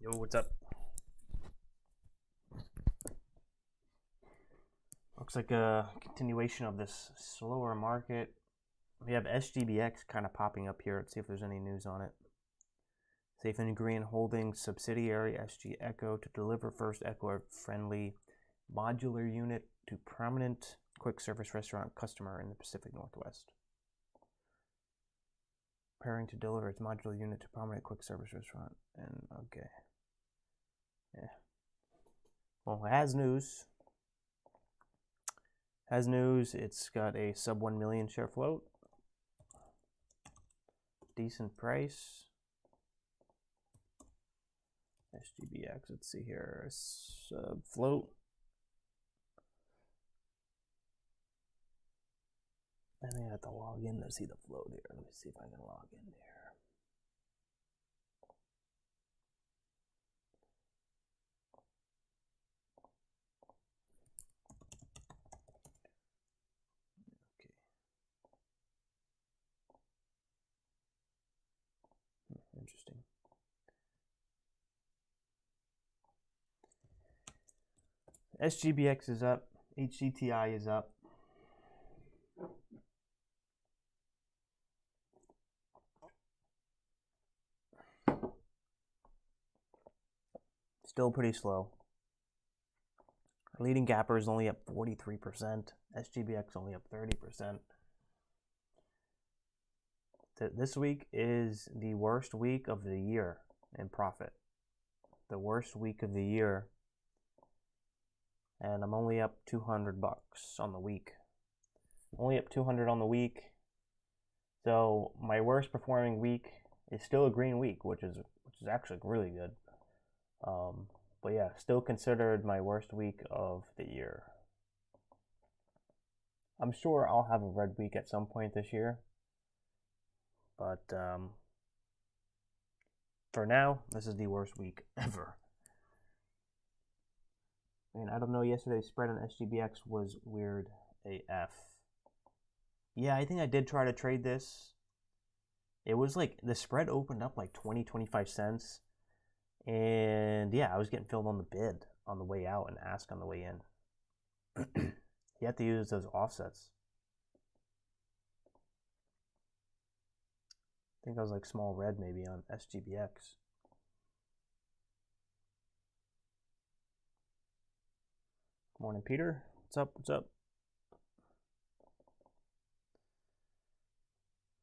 Yo, what's up? Looks like a continuation of this slower market. We have SGBX kind of popping up here. Let's see if there's any news on it. Safe and Green Holdings subsidiary SG Echo to deliver first Echo-friendly modular unit to prominent quick service restaurant customer in the Pacific Northwest. Preparing to deliver its modular unit to prominent quick service restaurant. And okay. Yeah. Well, it has news. It's got a sub 1 million share float. Decent price. SGBX, let's see here. Sub float. I think I have to log in to see the float here. Let me see if I can log in here. Interesting. SGBX is up. HCTI is up. Still pretty slow. Our leading gapper is only up 43%. SGBX only up 30%. This week is the worst week of the year in profit. The worst week of the year. And I'm only up $200 on the week. Only up 200 on the week. So my worst performing week is still a green week, which is actually really good. But yeah, still considered my worst week of the year. I'm sure I'll have a red week at some point this year. But for now, this is the worst week ever. And I don't know, yesterday's spread on SGBX was weird AF. Yeah, I think I did try to trade this. It was like, the spread opened up like 20-25 cents. And yeah, I was getting filled on the bid on the way out and ask on the way in. You have to use those offsets. I think I was like small red maybe on SGBX. Good morning, Peter. What's up? What's up?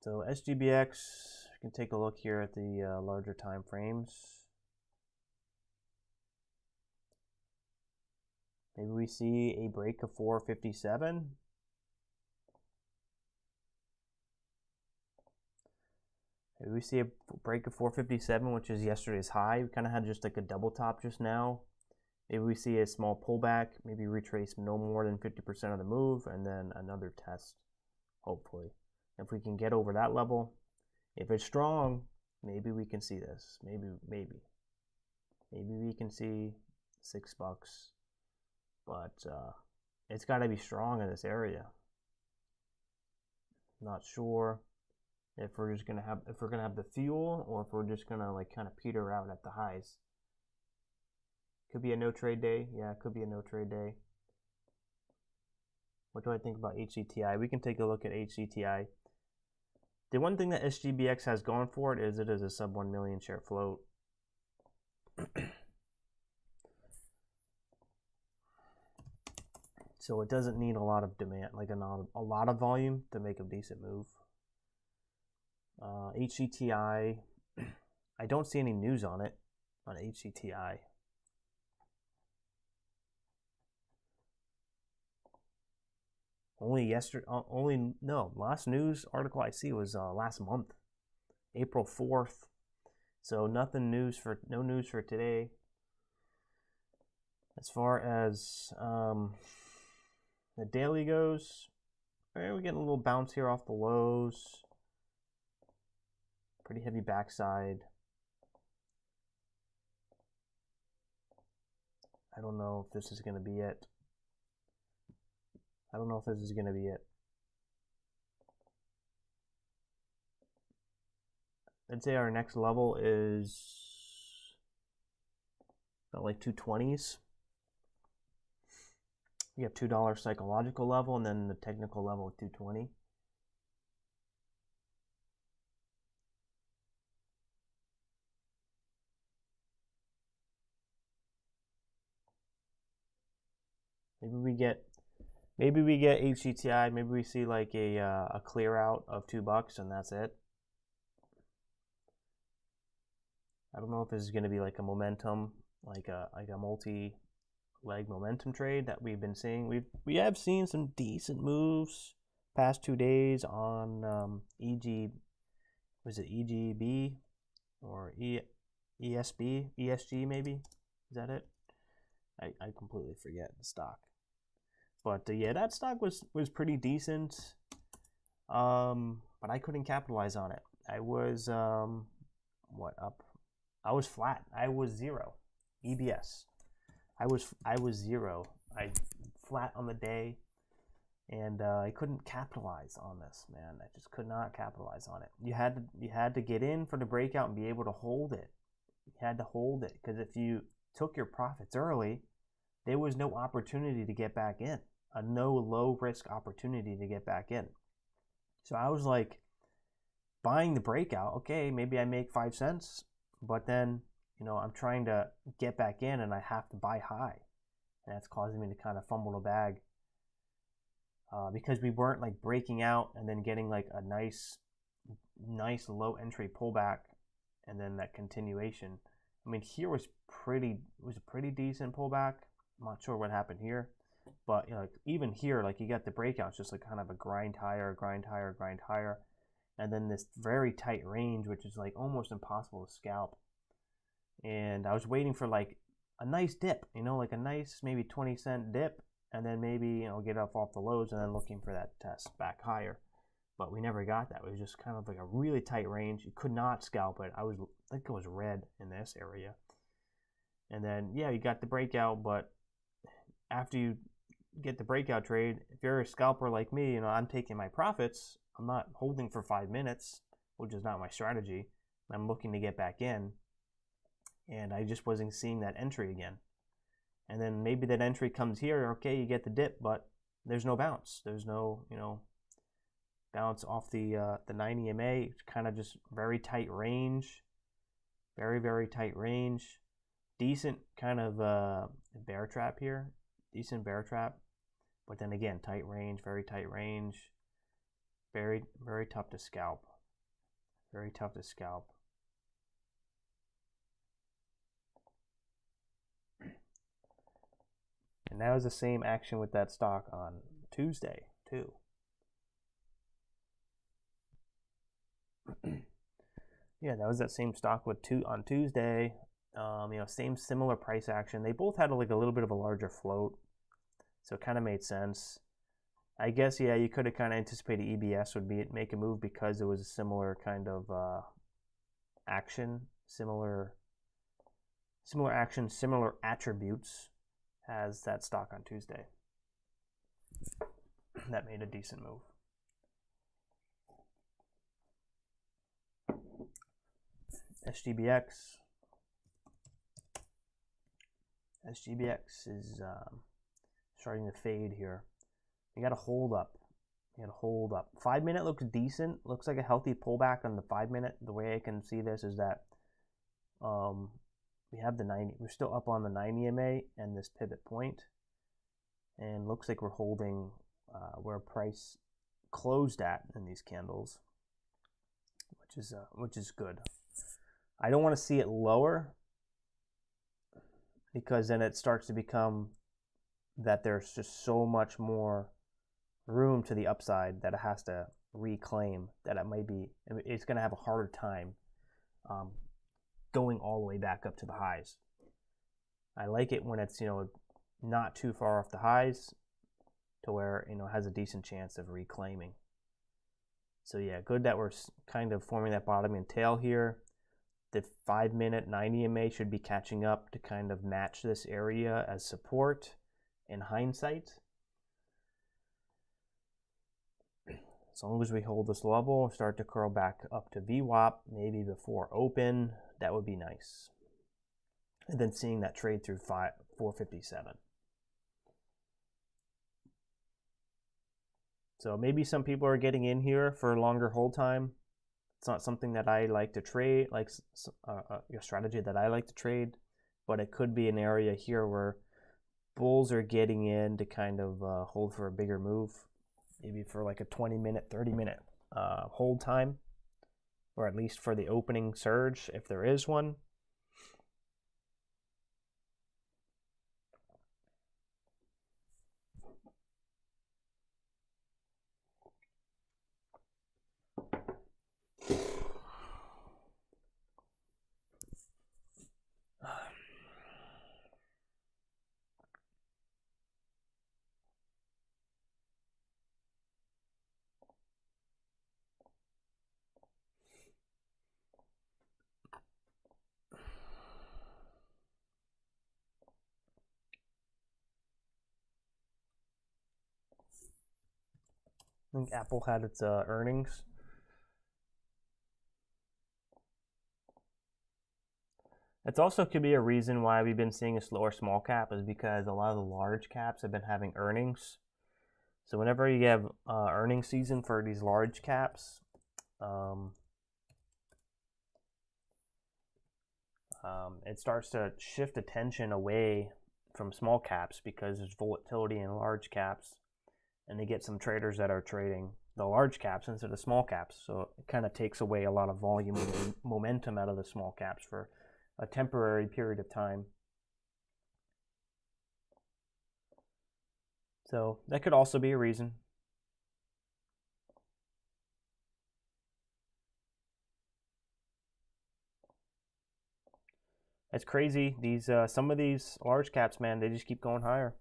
So SGBX, you can take a look here at the larger time frames. Maybe we see a break of 457. Maybe we see a break of 457, which is yesterday's high. We kind of had just like a double top just now. Maybe we see a small pullback, maybe retrace no more than 50% of the move, and then another test, hopefully. If we can get over that level, if it's strong, maybe we can see this. Maybe we can see $6. But it's got to be strong in this area. Not sure if we're just gonna have the fuel, or if we're just gonna like kind of peter out at the highs. Could be a no trade day. Yeah, it could be a no trade day. What do I think about HCTI? We can take a look at HCTI. The one thing that SGBX has going for it is a sub 1 million share float. So it doesn't need a lot of demand, like a lot of volume to make a decent move. HCTI, I don't see any news on it, on HCTI. Last news article I see was last month, April 4th. So no news for today. As far as the daily goes, we're getting a little bounce here off the lows. Pretty heavy backside. I don't know if this is going to be it. I'd say our next level is got like 220s. You have $2 psychological level and then the technical level at 220. Maybe we get HCTI. Maybe we see like a clear out of $2 and that's it. I don't know if this is going to be like a momentum, like a multi-leg momentum trade that we've been seeing. We have seen some decent moves past 2 days on was it EGB or ESG maybe? Is that it? I completely forget the stock. But yeah, that stock was pretty decent. But I couldn't capitalize on it. I was up? I was flat. I was zero. EBS. I was zero. I flat on the day, and I couldn't capitalize on this, man. I just could not capitalize on it. You had to get in for the breakout and be able to hold it. You had to hold it because if you took your profits early, there was no opportunity to get back in. No low risk opportunity to get back in. So I was like buying the breakout. Okay, maybe I make 5 cents. But then, I'm trying to get back in and I have to buy high. And that's causing me to kind of fumble the bag. Because we weren't like breaking out and then getting like a nice low entry pullback and then that continuation. I mean, here was a pretty decent pullback. I'm not sure what happened here. But like even here, like you got the breakouts, just like kind of a grind higher, grind higher, grind higher. And then this very tight range, which is like almost impossible to scalp. And I was waiting for like a nice dip, like a nice maybe 20-cent dip, and then maybe get up off the lows and then looking for that test back higher. But we never got that. It was just kind of like a really tight range. You could not scalp it. I think it was red in this area. And then yeah, you got the breakout, but after you get the breakout trade, if you're a scalper like me, I'm taking my profits. I'm not holding for 5 minutes, which is not my strategy. I'm looking to get back in, and I just wasn't seeing that entry again. And then maybe that entry comes here. Okay, you get the dip, but there's no bounce. There's no bounce off the 90 MA. It's kind of just very tight range, very very tight range. Decent kind of bear trap here. Decent bear trap, but then again, tight range, very tight range. Very, very tough to scalp. Very tough to scalp. And that was the same action with that stock on Tuesday, too. Yeah, that was that same stock on Tuesday. Same similar price action. They both had like a little bit of a larger float, so it kind of made sense. I guess, yeah, you could have kind of anticipated EBS would make a move because it was a similar kind of action, similar action, similar attributes as that stock on Tuesday. That made a decent move. SGBX. SGBX is starting to fade here. You got to hold up. 5 minute looks decent. Looks like a healthy pullback on the 5 minute. The way I can see this is that we have the 90. We're still up on the 90 MA and this pivot point, and looks like we're holding where price closed at in these candles, which is good. I don't want to see it lower because then it starts to become that there's just so much more room to the upside that it has to reclaim, that it's going to have a harder time going all the way back up to the highs. I like it when it's not too far off the highs to where it has a decent chance of reclaiming. So yeah, good that we're kind of forming that bottom and tail here. The 5 minute 90 MA should be catching up to kind of match this area as support in hindsight. As long as we hold this level, start to curl back up to VWAP, maybe before open, that would be nice. and then seeing that trade through 457. So maybe some people are getting in here for a longer hold time. It's not something that I like to trade, like a strategy that I like to trade, but it could be an area here where bulls are getting in to kind of hold for a bigger move, maybe for like a 20-minute, 30-minute hold time, or at least for the opening surge, if there is one. I think Apple had its earnings. It's also could be a reason why we've been seeing a slower small cap is because a lot of the large caps have been having earnings. So whenever you have earnings season for these large caps, it starts to shift attention away from small caps because there's volatility in large caps, and they get some traders that are trading the large caps instead of the small caps. So it kind of takes away a lot of volume and momentum out of the small caps for a temporary period of time. So that could also be a reason. It's crazy. These some of these large caps, man, they just keep going higher.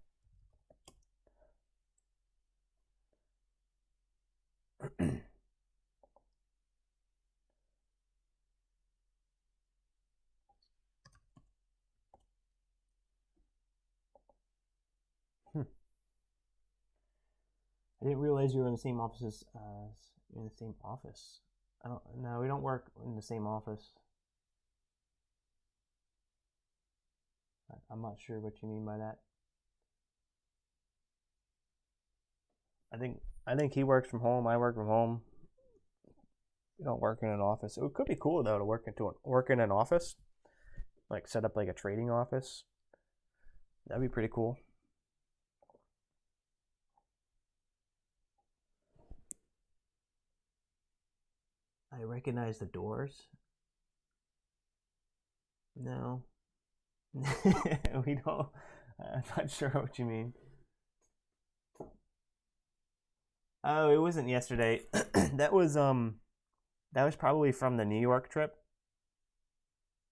I didn't realize you were in the same office in the same office. No, we don't work in the same office. I'm not sure what you mean by that. I think he works from home. I work from home. We don't work in an office. It could be cool though to work in an office, like set up like a trading office. That'd be pretty cool. I recognize the doors. No. We don't. I'm not sure what you mean. Oh, it wasn't yesterday. That was probably from the New York trip.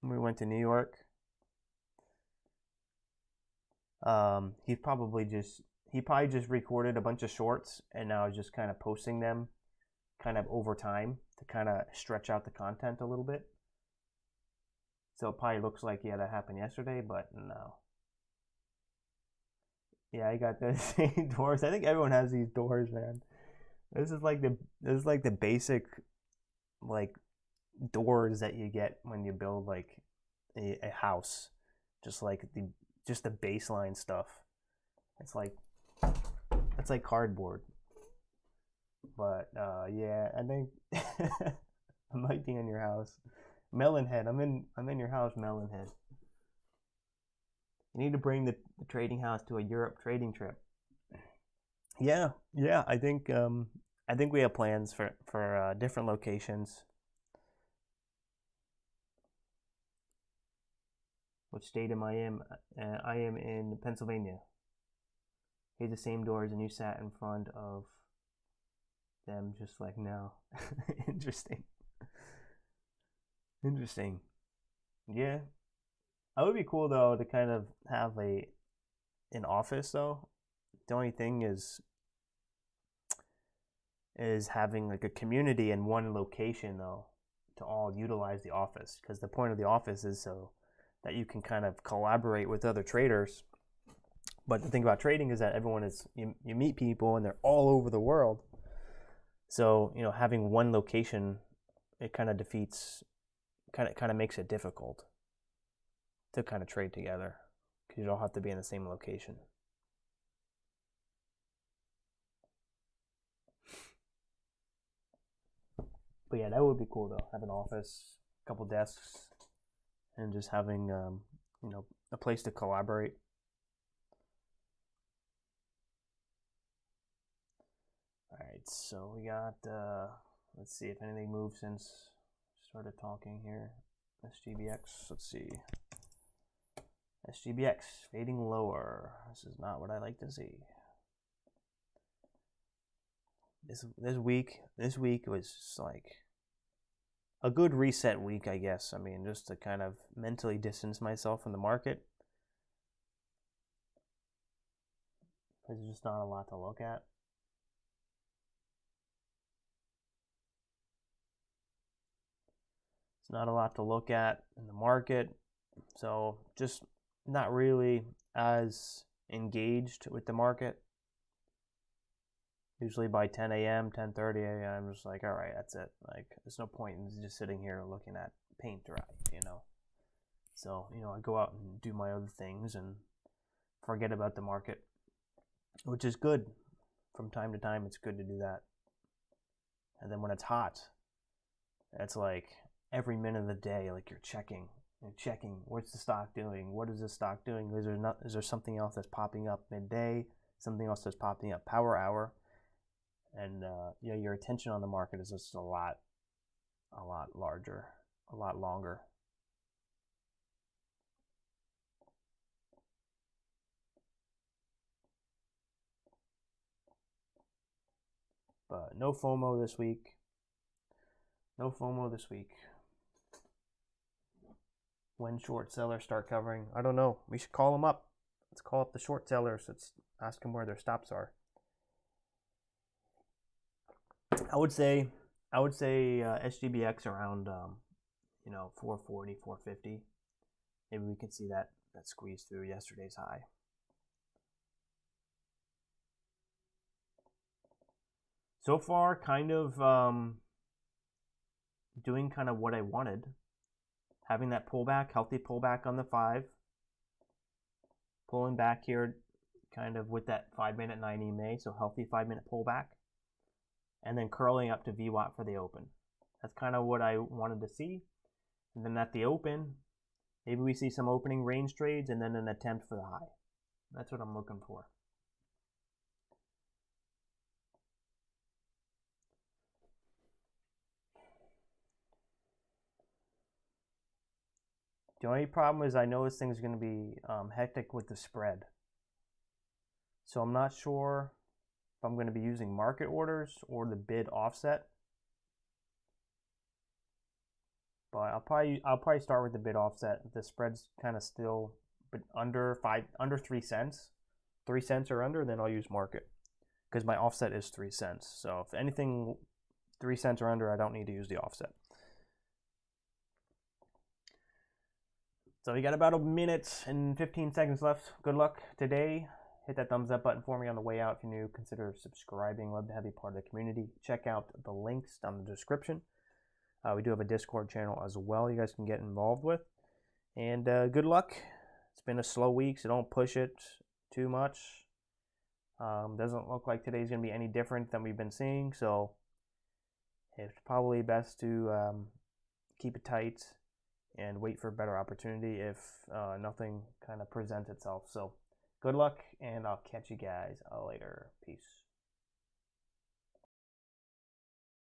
We went to New York. He probably just recorded a bunch of shorts and now is just kind of posting them kind of over time to kind of stretch out the content a little bit. So it probably looks like, yeah, that happened yesterday, but no. Yeah, I got the same doors. I think everyone has these doors, man. This is like the basic like doors that you get when you build like a house. Just like the baseline stuff. It's like cardboard. But yeah, I think I might be in your house. Melonhead, I'm in your house, Melonhead. You need to bring the trading house to a Europe trading trip. Yeah, I think we have plans for different locations. Which state am I in? I am in Pennsylvania. Here's the same doors, and you sat in front of them just like now. Interesting. Yeah. It would be cool though to kind of have an office though. The only thing is having like a community in one location though to all utilize the office, because the point of the office is so that you can kind of collaborate with other traders. But the thing about trading is that everyone is you meet people and they're all over the world. So, having one location, it kind of defeats, kind of makes it difficult. to kind of trade together, because you don't have to be in the same location. But yeah, that would be cool though. Have an office, a couple desks, and just having you know, a place to collaborate. All right, so we got let's see if anything moved since I started talking here. SGBX, let's see. SGBX fading lower. This is not what I like to see. This week was just like a good reset week, I guess. I mean, just to kind of mentally distance myself from the market. There's just not a lot to look at. It's not a lot to look at in the market. So just not really as engaged with the market. Usually by 10 a.m., 10:30 a.m., I'm just like, all right, that's it. Like, there's no point in just sitting here looking at paint dry, you know. So, you know, I go out and do my other things and forget about the market, which is good. From time to time, it's good to do that. And then when it's hot, it's like every minute of the day, like you're checking, what's the stock doing? What is the stock doing? Is there something else that's popping up midday? Something else that's popping up power hour? And yeah, your attention on the market is just a lot larger, a lot longer. But no FOMO this week. No FOMO this week. When short sellers start covering, I don't know. We should call them up. Let's call up the short sellers. Let's ask them where their stops are. I would say SGBX around you know, 440, 450. Maybe we can see that squeeze through yesterday's high. So far, kind of doing kind of what I wanted. Having that pullback, healthy pullback on the 5. Pulling back here kind of with that 5-minute 9 EMA, so healthy 5-minute pullback. And then curling up to VWAP for the open. That's kind of what I wanted to see. And then at the open, maybe we see some opening range trades and then an attempt for the high. That's what I'm looking for. The only problem is I know this thing's going to be hectic with the spread. So I'm not sure if I'm going to be using market orders or the bid offset. But I'll probably start with the bid offset. The spread's kind of still under 3 cents. 3 cents or under, then I'll use market. Because my offset is 3 cents. So if anything 3 cents or under, I don't need to use the offset. So we got about a minute and 15 seconds left. Good luck today. Hit that thumbs up button for me on the way out. If you're new, consider subscribing. Love to have you part of the community. Check out the links down in the description. We do have a Discord channel as well you guys can get involved with. And good luck. It's been a slow week, so don't push it too much. Doesn't look like today's going to be any different than we've been seeing, so it's probably best to keep it tight and wait for a better opportunity if nothing kind of presents itself. So good luck, and I'll catch you guys later. Peace.